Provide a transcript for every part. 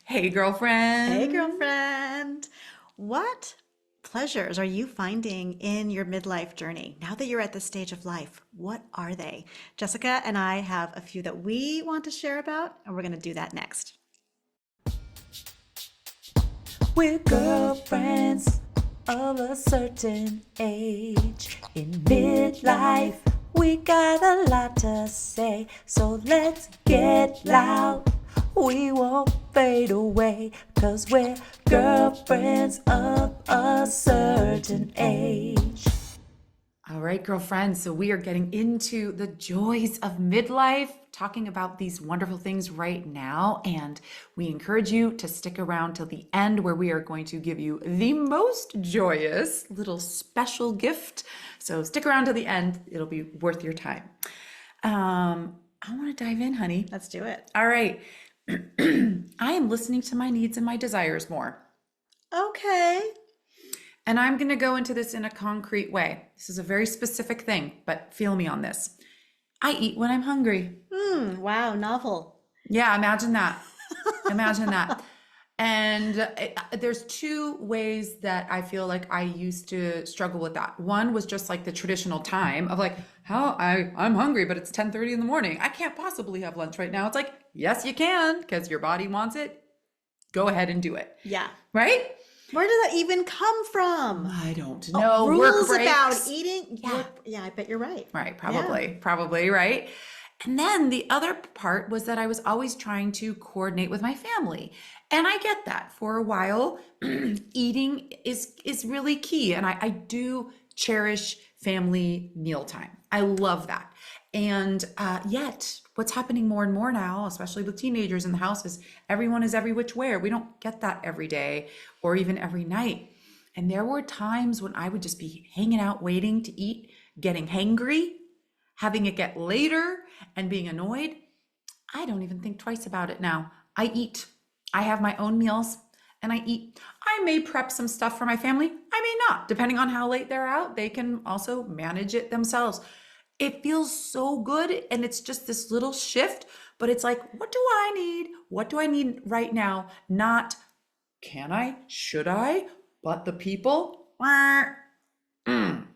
Hey, Hey, girlfriend. girlfriend. What pleasures are you finding in your midlife journey? Now that you're at this stage of life, what are they? Jessica and I have a few that we want to share about, and we're going to do that next. We're girlfriends of a certain age. In midlife, we got a lot to say. So let's get loud. We won't fade away. Cause we're girlfriends of a certain age. All right, girlfriend. So we are getting into the joys of midlife, talking about these wonderful things right now. And we encourage you to stick around till the end, where we are going to give you the most joyous little special gift. So stick around till the end. It'll be worth your time. I want to dive in, honey. Let's do it. All right. I am listening to my needs and my desires more. Okay. And I'm going to go into this in a concrete way. This is a very specific thing, but feel me on this. I eat when I'm hungry. Wow, novel. Yeah, imagine that. Imagine that. And there's two ways that I feel like I used to struggle with that. One was just like the traditional time of like, I'm hungry, but it's 10:30 in the morning. I can't possibly have lunch right now. It's like, yes, you can, because your body wants it. Go ahead and do it. Yeah. Right? Where did that even come from? I don't Oh, know. Work rules about breaks. eating? Yeah. Yeah, I bet you're right. Right, Yeah. probably, right? And then the other part was that I was always trying to coordinate with my family. And I get that. For a while, eating is really key. And I do cherish family mealtime. I love that. And yet, what's happening more and more now, especially with teenagers in the house, is everyone is every which way. We don't get that every day or even every night. And there were times when I would just be hanging out, waiting to eat, getting hangry, having it get later, and being annoyed. I don't even think twice about it now. I eat. I have my own meals and I eat. I may prep some stuff for my family. I may not. Depending on how late they're out, they can also manage it themselves. It feels so good. And it's just this little shift, but it's like, what do I need? What do I need right now? Not, can I? Should I? But the people?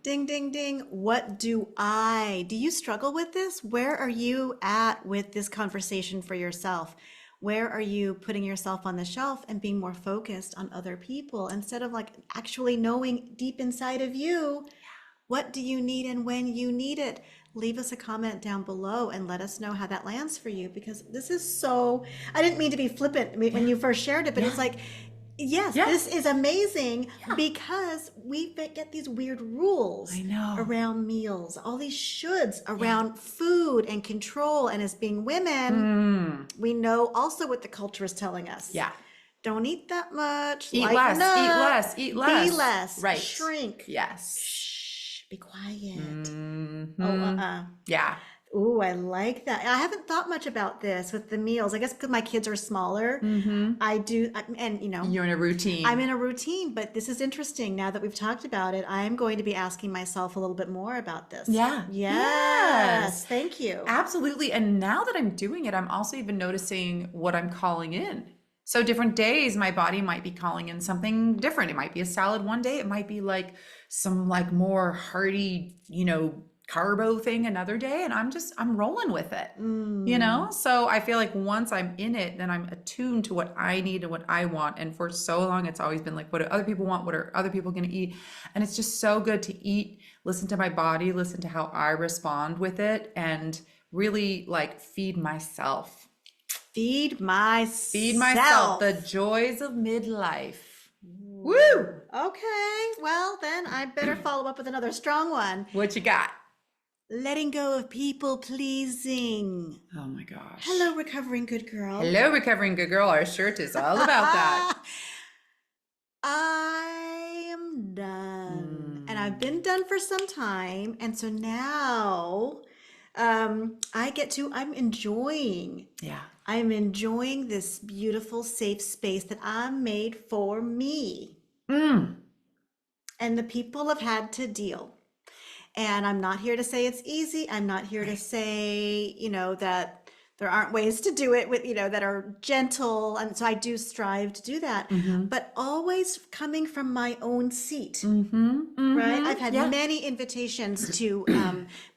Ding, ding, ding. What do I? Do you struggle with this? Where are you at with this conversation for yourself? Where are you putting yourself on the shelf and being more focused on other people instead of like actually knowing deep inside of you, what do you need and when you need it? Leave us a comment down below and let us know how that lands for you because this is so, I didn't mean to be flippant when Yeah. you first shared it, but it's Yeah. like, yes, Yeah. this is amazing Yeah. because we get these weird rules I know. around meals, all these shoulds Yeah. around food and control. And as being women, Mm. we know also what the culture is telling us. Yeah. Don't eat that much, Eat lighten less, eat up, less, eat be less. less, Right. shrink, Yes. shh, be quiet. Oh, Hmm. Yeah. Ooh, I like that. I haven't thought much about this with the meals. I guess because my kids are smaller, I do, and You're in a I'm routine. in a routine, but this is interesting. Now that we've talked about it, I am going to be asking myself a little bit more about this. Yeah. Yes, Yes. thank you. Absolutely. And now that I'm doing it, I'm also even noticing what I'm calling in. So different days, my body might be calling in something different. It might be a salad one day. It might be like some like more hearty, carbo thing another day. And I'm rolling with it, Mm, So I feel like once I'm in it, then I'm attuned to what I need and what I want. And for so long, it's always been like, what do other people want? What are other people going to eat? And it's just so good to eat, listen to my body, listen to how I respond with it, and really like feed myself. feed Feed myself the myself. joys of midlife. Ooh, Woo! okay, well, then I better follow up with another strong one. What you got? Letting go of people pleasing. Oh my gosh. Hello, recovering good girl. Hello, recovering good girl. Our shirt is all about that. I am done. And I've Mm, been done for some time. And so now I'm enjoying. yeah. I'm enjoying this beautiful, safe space that I made for me. Mm, And the people have had to deal. And I'm not here to say it's easy. I'm not here to right. say, that There aren't ways to do it with, that are gentle. And so I do strive to do that, but always coming from my own seat. Right. I've had Yeah. many invitations to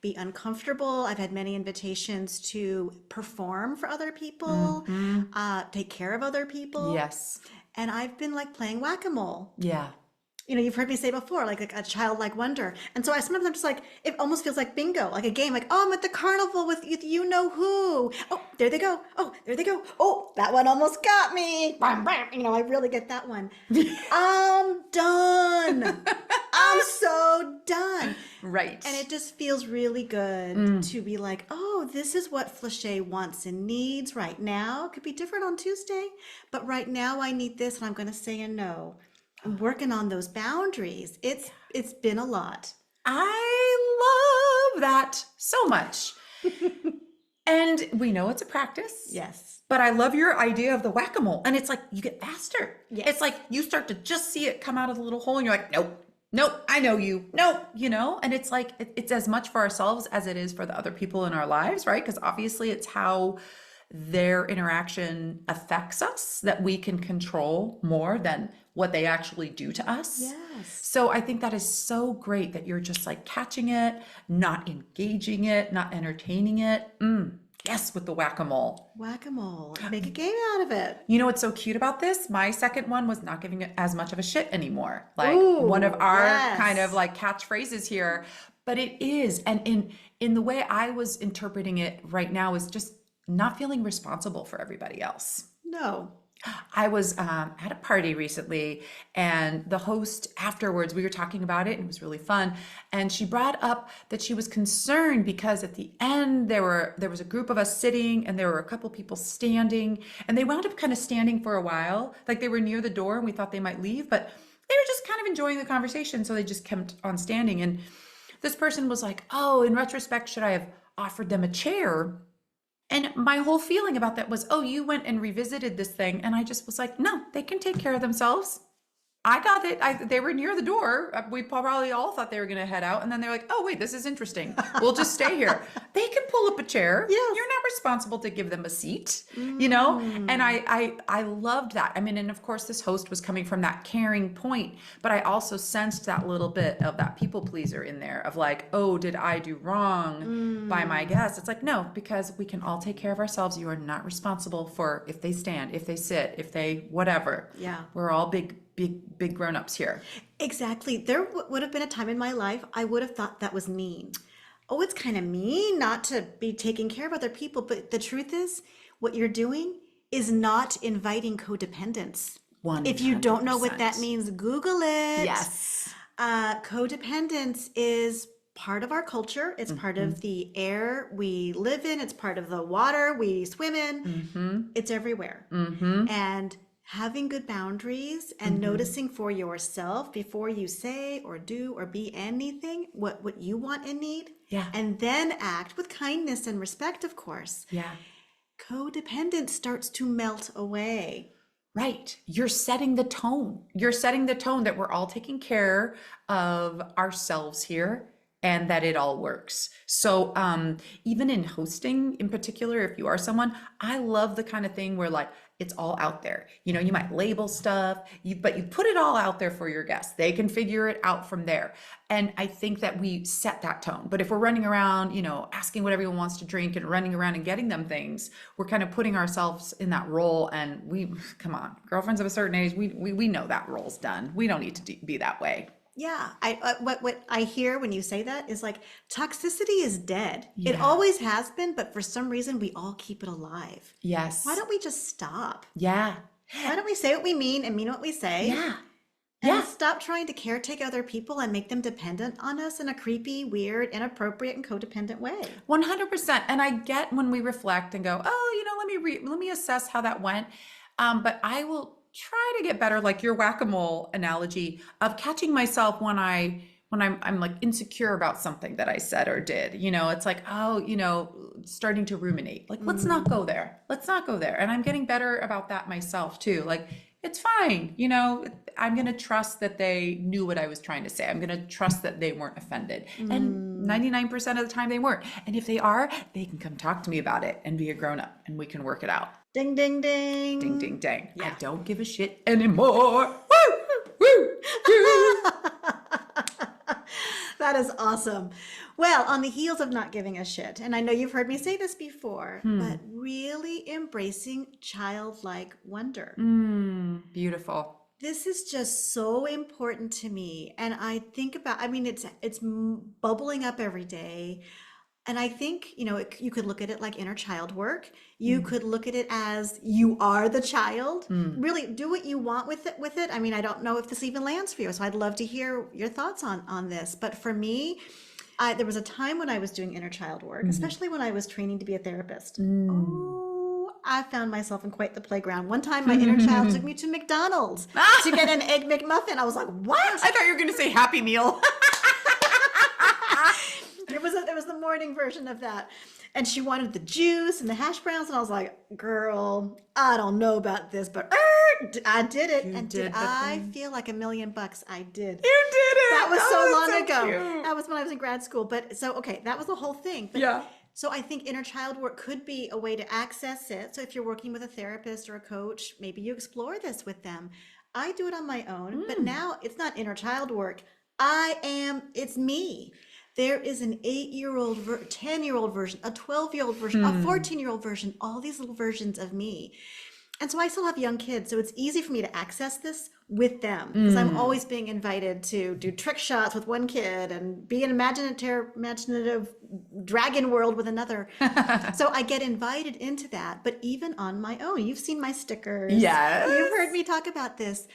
be uncomfortable. I've had many invitations to perform for other people, take care of other people. Yes. And I've been like playing whack-a-mole. Yeah. You've heard me say before, like a childlike wonder. And so sometimes I'm just like, it almost feels like bingo, like a game, like, oh, I'm at the carnival with you know who. Oh, there they go. Oh, there they go. Oh, that one almost got me. Bam, bam. I really get that one. I'm done. I'm so done. Right. And it just feels really good to be like, oh, this is what Flachet wants and needs right now. It could be different on Tuesday, but right now I need this and I'm going to say a no. I'm working on those boundaries. It's been a lot. I love that so much. And we know it's a practice. Yes. But I love your idea of the whack-a-mole. And it's like you get faster. Yes. It's like you start to just see it come out of the little hole and you're like, nope, nope, I know you. Nope, And it's like it's as much for ourselves as it is for the other people in our lives, right? Because obviously it's how their interaction affects us that we can control more than what they actually do to us. Yes. So I think that is so great that you're just like catching it, not engaging it, not entertaining it. Yes, with the whack-a-mole. Whack-a-mole. Make a game out of it. You know what's so cute about this? My second one was not giving it as much of a shit anymore. Like Ooh, one of our yes. kind of like catchphrases here. But it is. And in the way I was interpreting it right now is just not feeling responsible for everybody else. No. I was at a party recently, and the host afterwards, we were talking about it, and it was really fun. And she brought up that she was concerned because at the end there was a group of us sitting, and there were a couple people standing, and they wound up kind of standing for a while, like they were near the door, and we thought they might leave, but they were just kind of enjoying the conversation, so they just kept on standing. And this person was like, "Oh, in retrospect, should I have offered them a chair?" And my whole feeling about that was, oh, you went and revisited this thing. And I just was like, no, they can take care of themselves. I got it. They were near the door. We probably all thought they were going to head out. And then they're like, oh, wait, this is interesting. We'll just stay here. They can pull up a chair. Yes. You're not responsible to give them a seat, And I loved that. I mean, and of course, this host was coming from that caring point. But I also sensed that little bit of that people pleaser in there of like, oh, did I do wrong by my guest? It's like, no, because we can all take care of ourselves. You are not responsible for if they stand, if they sit, if they whatever. Yeah. We're all big grown-ups here. Exactly. There would have been a time in my life I would have thought that was mean. Oh, it's kind of mean not to be taking care of other people. But the truth is, what you're doing is not inviting codependence. 100%. If you don't know what that means, Google it. Yes. Codependence is part of our culture. It's part of the air we live in. It's part of the water we swim in. It's everywhere. And having good boundaries and noticing for yourself before you say or do or be anything what you want and need. Yeah. And then act with kindness and respect, of course. Yeah. Codependence starts to melt away. Right. You're setting the tone. You're setting the tone that we're all taking care of ourselves here and that it all works. So even in hosting in particular, if you are someone, I love the kind of thing where like it's all out there. You might label stuff, but you put it all out there for your guests. They can figure it out from there. And I think that we set that tone. But if we're running around, asking what everyone wants to drink and running around and getting them things, we're kind of putting ourselves in that role. And come on, girlfriends of a certain age, we know that role's done. We don't need to be that way. Yeah, what I hear when you say that is like toxicity is dead. It Yeah. always has been, but for some reason we all keep it alive. Yes. Why don't we just stop? Yeah. Why don't we say what we mean and mean what we say? Yeah. And Yeah. stop trying to caretake other people and make them dependent on us in a creepy, weird, inappropriate, and codependent way. 100%. And I get when we reflect and go, oh, let me assess how that went. But I will try to get better, like your whack-a-mole analogy of catching myself when I'm like insecure about something that I said or did. It's like, oh, starting to ruminate. Like, let's not go there. Let's not go there. And I'm getting better about that myself too. Like, it's fine. I'm going to trust that they knew what I was trying to say. I'm going to trust that they weren't offended. And 99% of the time they weren't. And if they are, they can come talk to me about it and be a grown up and we can work it out. Ding, ding, ding. Ding, ding, ding. I Yeah. don't give a shit anymore. Woo, woo, woo. That is awesome. Well, on the heels of not giving a shit, and I know you've heard me say this before, but really embracing childlike wonder. Beautiful. This is just so important to me. And I think about, I mean, it's bubbling up every day. And I think, you could look at it like inner child work. You could look at it as you are the child. Really do what you want with it. I mean, I don't know if this even lands for you. So I'd love to hear your thoughts on this. But for me, there was a time when I was doing inner child work, especially when I was training to be a therapist. Oh, I found myself in quite the playground. One time my inner child took me to McDonald's to get an Egg McMuffin. I was like, what? I thought you were going to say Happy Meal. There was the morning version of that. And she wanted the juice and the hash browns. And I was like, girl, I don't know about this, but I did it. You And did did the I thing. feel like $1 million? I did. You did it. That was so Oh, long that's ago. cute. That was when I was in grad school. But so, okay, that was the whole thing. But, Yeah. So I think inner child work could be a way to access it. So if you're working with a therapist or a coach, maybe you explore this with them. I do it on my own, but now it's not inner child work. It's me. There is an 8-year-old, 10-year-old version, a 12-year-old version, a 14-year-old version, all these little versions of me. And so I still have young kids, so it's easy for me to access this with them because I'm always being invited to do trick shots with one kid and be an imaginative dragon world with another. So I get invited into that, but even on my own, you've seen my stickers. Yes. You've heard me talk about this.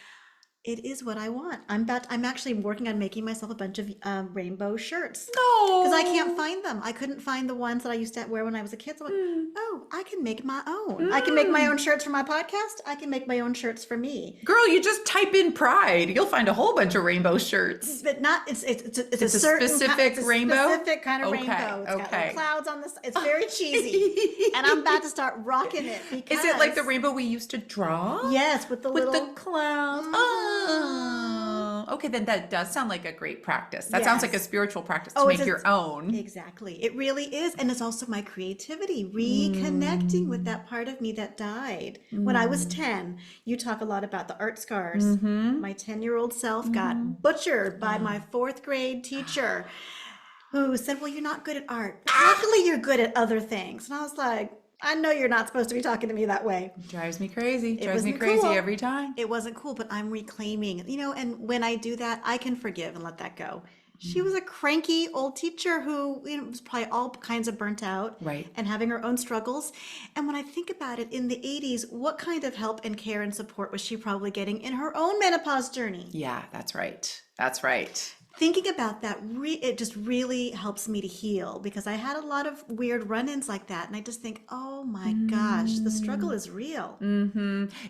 It is what I want. I'm actually working on making myself a bunch of rainbow shirts. No. Because I can't find them. I couldn't find the ones that I used to wear when I was a kid. So I'm like, oh, I can make my own. I can make my own shirts for my podcast. I can make my own shirts for me. Girl, you just type in pride. You'll find a whole bunch of rainbow shirts. But not, it's It's a a certain specific it's a rainbow? specific kind of Okay, rainbow. It's got okay. little clouds on this. It's very cheesy. And I'm about to start rocking it because. Is it like the rainbow we used to draw? Yes, with the With little. the clouds. Oh. Okay, then that does sound like a great practice. That sounds like a Yes. spiritual practice to Oh, make it's a- your own. Exactly. It really is. And it's also my creativity, reconnecting with that part of me that died. When I was 10, you talk a lot about the art scars. My 10-year-old self got butchered by my 4th grade teacher who said, well, you're not good at art. But luckily, you're good at other things. And I was like, I know you're not supposed to be talking to me that way. Drives me crazy. Drives me wasn't crazy cool. every time. It wasn't cool, but I'm reclaiming, and when I do that, I can forgive and let that go. She was a cranky old teacher who was probably all kinds of burnt out Right. and having her own struggles. And when I think about it, in the 80s, what kind of help and care and support was she probably getting in her own menopause journey? Yeah, that's right. That's right. Thinking about that, it just really helps me to heal because I had a lot of weird run-ins like that. And I just think, oh my gosh, the struggle is real.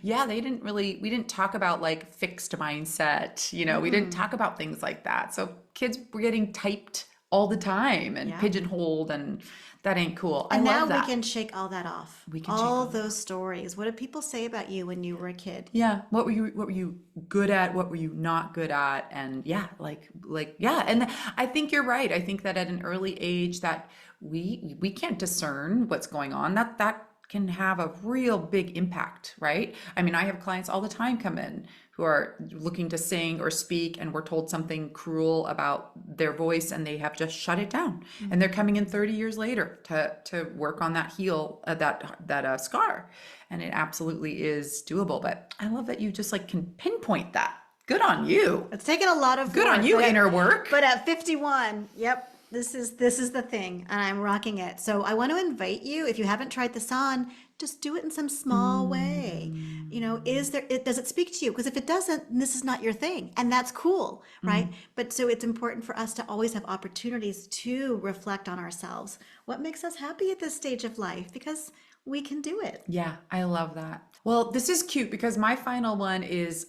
Yeah, we didn't talk about like fixed mindset. We didn't talk about things like that. So kids were getting typed all the time and Yeah. pigeonholed, and that ain't cool. And I now love that. we can shake all that off. We can shake all all that those stories. What did people say about you when you were a kid? Yeah. What were you good at? What were you not good at? And yeah, yeah. And I think you're right. I think that at an early age that we can't discern what's going on. That can have a real big impact, right? I mean, I have clients all the time come in who are looking to sing or speak, and we're told something cruel about their voice and they have just shut it down. And they're coming in 30 years later to work on that that scar. And it absolutely is doable. But I love that you just can pinpoint that. Good on you. It's taken a lot of Good work, on you, but inner work. But at 51, yep, this is the thing, and I'm rocking it. So I want to invite you, if you haven't tried this on, just do it in some small way. Does it speak to you? Because if it doesn't, this is not your thing, and that's cool, right? But so it's important for us to always have opportunities to reflect on ourselves. What makes us happy at this stage of life? Because we can do it. Yeah, I love that. Well, this is cute because my final one is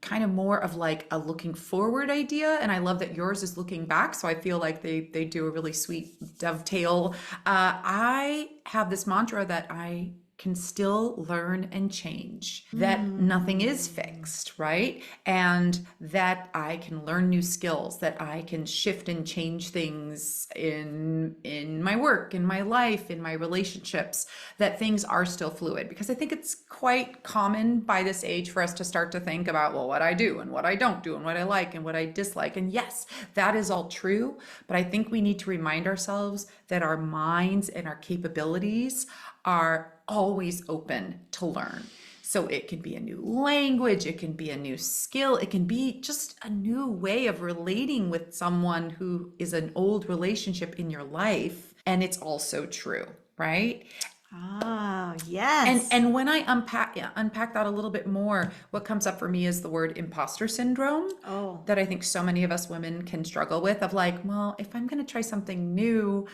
kind of more of like a looking forward idea. And I love that yours is looking back. So I feel like they do a really sweet dovetail. I have this mantra that I can still learn and change, that nothing is fixed, right? And that I can learn new skills, that I can shift and change things in my work, in my life, in my relationships, that things are still fluid. Because I think it's quite common by this age for us to start to think about, well, what I do and what I don't do and what I like and what I dislike. And yes, that is all true. But I think we need to remind ourselves that our minds and our capabilities are always open to learn. So it can be a new language, it can be a new skill, it can be just a new way of relating with someone who is an old relationship in your life. And it's also true, right? Ah, And yes. and when I unpack that a little bit more, what comes up for me is the word imposter syndrome, Oh, that I think so many of us women can struggle with, of like, well, if I'm going to try something new,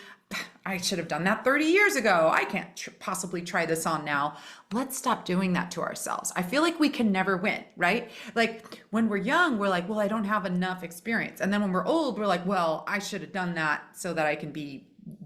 I should have done that 30 years ago. I can't possibly try this on now. Let's stop doing that to ourselves. I feel like we can never win, right? Like when we're young, we're like, well, I don't have enough experience. And then when we're old, we're like, well, I should have done that so that I can be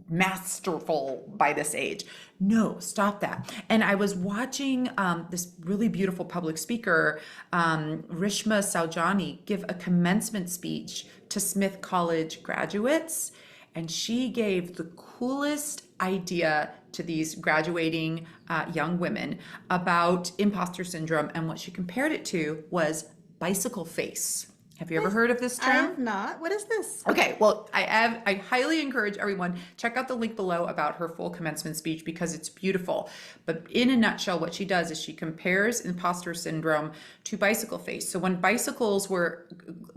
masterful by this age. No, stop that. And I was watching this really beautiful public speaker, Rishma Saujani, give a commencement speech to Smith College graduates. And she gave the coolest idea to these graduating young women about imposter syndrome. And what she compared it to was bicycle face. Have you ever heard of this I term? have not. What is this? Okay, well, I highly encourage everyone, check out the link below about her full commencement speech because it's beautiful. But in a nutshell, what she does is she compares imposter syndrome to bicycle face. So when bicycles were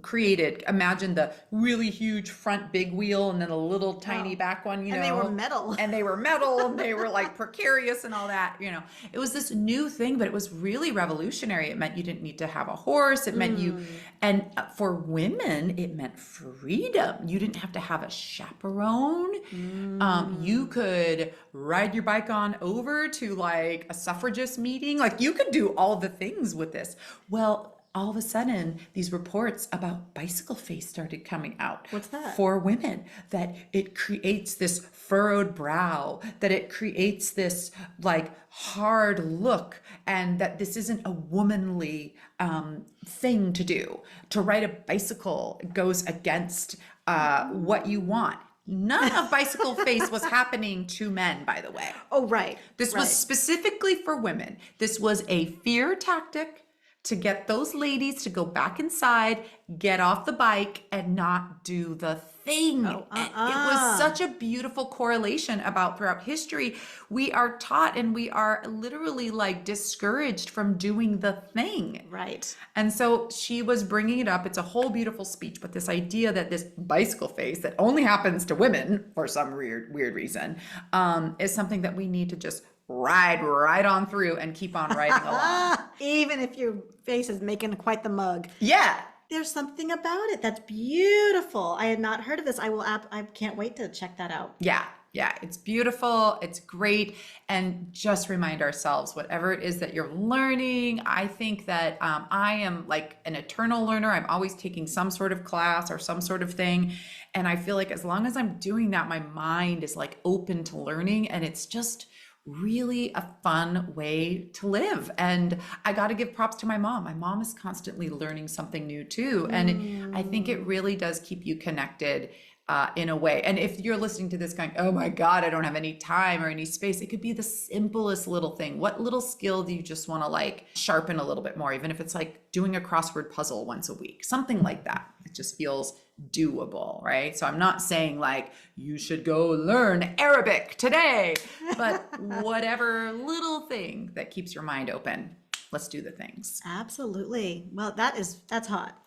created, imagine the really huge front big wheel and then a little tiny back one, And they were metal. And they were metal and they were like precarious and all that, It was this new thing, but it was really revolutionary. It meant you didn't need to have a horse. It meant and for women, it meant freedom. You didn't have to have a chaperone. You could ride your bike on over to like a suffragist meeting. Like you could do all the things with this. Well, all of a sudden, these reports about bicycle face started coming out. What's that? For women, that it creates this furrowed brow, that it creates this like hard look, and that this isn't a womanly thing to do. To ride a bicycle goes against what you want. None of bicycle face was happening to men, by the way. Oh, right. This right. was specifically for women. This was a fear tactic to get those ladies to go back inside, get off the bike, and not do the thing. And it was such a beautiful correlation about throughout history. We are taught and we are literally like discouraged from doing the thing. Right. And so she was bringing it up. It's a whole beautiful speech, but this idea that this bicycle face that only happens to women for some weird reason is something that we need to just ride right on through and keep on riding along. Even if your face is making quite the mug. Yeah. There's something about it that's beautiful. I had not heard of this. I can't wait to check that out. Yeah. It's beautiful. It's great. And just remind ourselves, whatever it is that you're learning, I think that I am like an eternal learner. I'm always taking some sort of class or some sort of thing. And I feel like as long as I'm doing that, my mind is like open to learning. And it's just really a fun way to live. And I got to give props to my mom. My mom is constantly learning something new too. And I think it really does keep you connected in a way. And if you're listening to this going, oh my God, I don't have any time or any space, it could be the simplest little thing. What little skill do you just want to like sharpen a little bit more? Even if it's like doing a crossword puzzle once a week, something like that. It just feels doable, right? So I'm not saying like you should go learn Arabic today, but whatever little thing that keeps your mind open, let's do the things. Absolutely. Well, that's hot.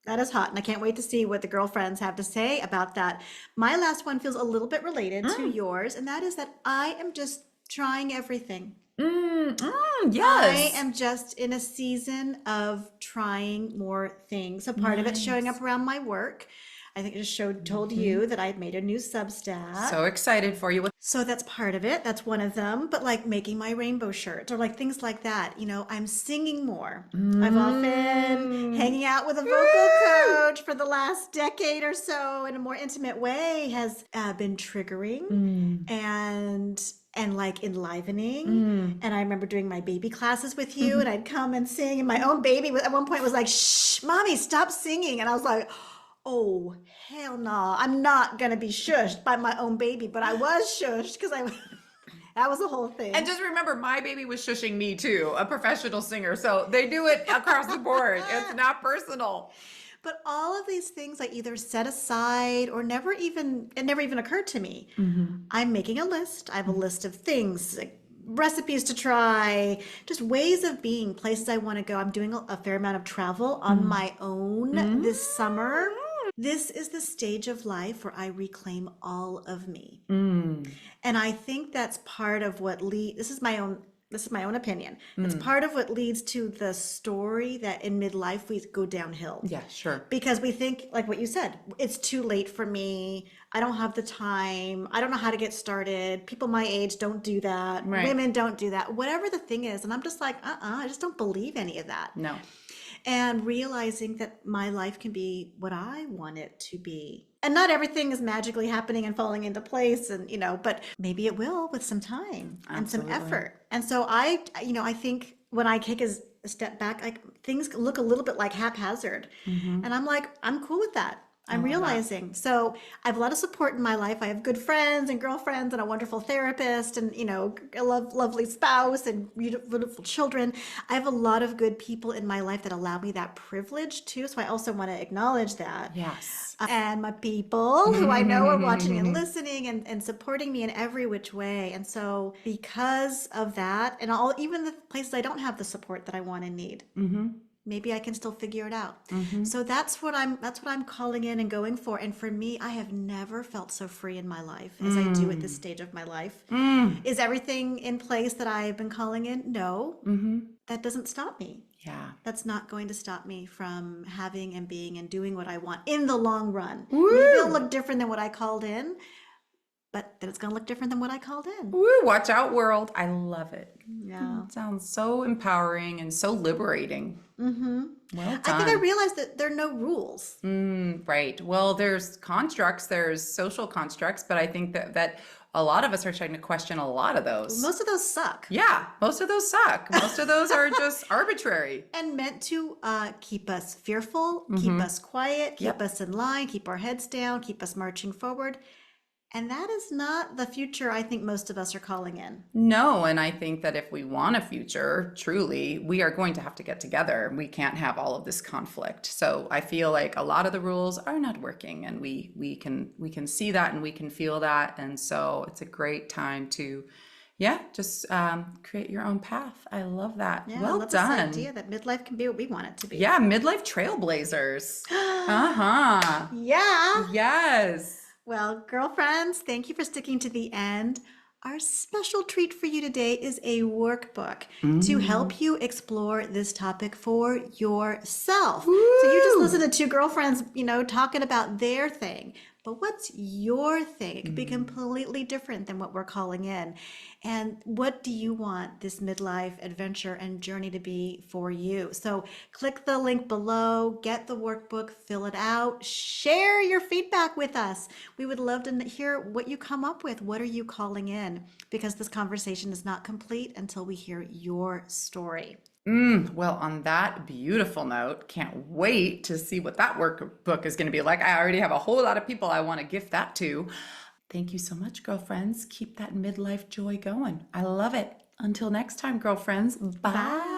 That is hot. And I can't wait to see what the girlfriends have to say about that. My last one feels a little bit related to yours, and that is that I am just trying everything. Yes. I am just in a season of trying more things. So part of it's showing up around my work. I think I just told you that I had made a new Substack. So excited for you. So that's part of it. That's one of them. But like making my rainbow shirts or like things like that. I'm singing more. I've often hanging out with a vocal coach for the last decade or so in a more intimate way has been triggering. And and like enlivening. And I remember doing my baby classes with you, and I'd come and sing, and my own baby at one point was like, "Shh, mommy, stop singing." And I was like, "Oh, hell no, I'm not gonna be shushed by my own baby." But I was shushed because I that was the whole thing. And just remember, my baby was shushing me too, a professional singer. So they do it across the board. It's not personal. But all of these things I either set aside or it never even occurred to me. I'm making a list. I have a list of things, like recipes to try, just ways of being, places I want to go. I'm doing a fair amount of travel on my own this summer. This is the stage of life where I reclaim all of me. And I think that's part of what this is my own opinion. It's part of what leads to the story that in midlife we go downhill. Yeah, sure. Because we think, like what you said, it's too late for me. I don't have the time. I don't know how to get started. People my age don't do that. Right. Women don't do that. Whatever the thing is. And I'm just like, I just don't believe any of that. No. And realizing that my life can be what I want it to be. And not everything is magically happening and falling into place, and but maybe it will with some time and some effort. And so I think when I take a step back, things look a little bit like haphazard. And I'm like, I'm cool with that. I'm realizing. So I have a lot of support in my life. I have good friends and girlfriends and a wonderful therapist and, a lovely spouse and beautiful children. I have a lot of good people in my life that allow me that privilege too. So I also want to acknowledge that. Yes. And my people who I know are watching and listening and supporting me in every which way. And so because of that, and even the places I don't have the support that I want and need, maybe I can still figure it out. So that's what I'm calling in and going for. And for me, I have never felt so free in my life as I do at this stage of my life. Is everything in place that I've been calling in? No. That doesn't stop me. Yeah. That's not going to stop me from having and being and doing what I want in the long run. Woo! Maybe it'll look different than what I called in, but then it's going to look different than what I called in. Woo, watch out, world. I love it. Yeah. It sounds so empowering and so liberating. Well done. I think I realized that there are no rules. Right. Well, there's constructs, there's social constructs, but I think that a lot of us are trying to question a lot of those. Most of those suck. Yeah, most of those suck. Most of those are just arbitrary. And meant to keep us fearful, keep us quiet, keep us in line, keep our heads down, keep us marching forward. And that is not the future I think most of us are calling in. No, and I think that if we want a future, truly, we are going to have to get together. We can't have all of this conflict. So I feel like a lot of the rules are not working, and we can see that and we can feel that. And so it's a great time to just create your own path. I love that. Yeah, well I love done. this idea that midlife can be what we want it to be. Yeah, midlife trailblazers. Uh-huh. Yeah. Yes. Well, girlfriends, thank you for sticking to the end. Our special treat for you today is a workbook to help you explore this topic for yourself. Woo! So you just listen to two girlfriends, talking about their thing. But what's your thing? It could be completely different than what we're calling in. And what do you want this midlife adventure and journey to be for you? So click the link below, get the workbook, fill it out, share your feedback with us. We would love to hear what you come up with. What are you calling in? Because this conversation is not complete until we hear your story. Well, on that beautiful note, can't wait to see what that workbook is going to be like. I already have a whole lot of people I want to gift that to. Thank you so much, girlfriends. Keep that midlife joy going. I love it. Until next time, girlfriends. Bye.